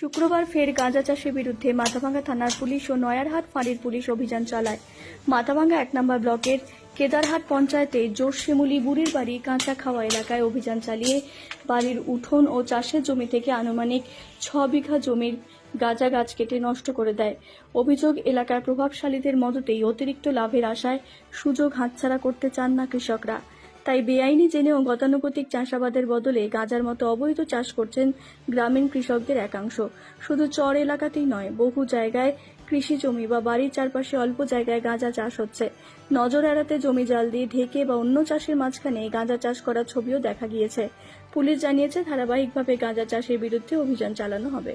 শুক্রবার ফের গাঁজা চাষের বিরুদ্ধে মাথাভাঙ্গা থানার পুলিশ ও নয়ারহাট ফাঁড়ির পুলিশ অভিযান চালায়। মাথাভাঙ্গা 1 নম্বর ব্লকের কেদারহাট পঞ্চায়েতে জোরশেমুলি বুড়ির বাড়ি কাঁচাখাওয়া এলাকায় অভিযান চালিয়ে বাড়ির উঠোন ও চাষের জমি থেকে আনুমানিক 6 বিঘা জমির গাঁজা গাছ কেটে নষ্ট করে দেয়। অভিযোগ, এলাকার প্রভাবশালীদের মদতেই অতিরিক্ত লাভের আশায় সুযোগ হাতছাড়া করতে চান না কৃষকরা। তাই বেআইনি জেনেও গতানুগতিক চাষাবাদের বদলে গাঁজার মতো অবৈধ চাষ করছেন গ্রামীণ কৃষকদের একাংশ। শুধু চর এলাকাতেই নয়, বহু জায়গায় কৃষি জমি বা বাড়ির চারপাশে অল্প জায়গায় গাঁজা চাষ হচ্ছে। নজর এড়াতে জমি জাল দিয়ে ঢেকে বা অন্য চাষের মাঝখানে গাঁজা চাষ করার ছবিও দেখা গিয়েছে। পুলিশ জানিয়েছে, ধারাবাহিকভাবে গাঁজা চাষের বিরুদ্ধে অভিযান চালানো হবে।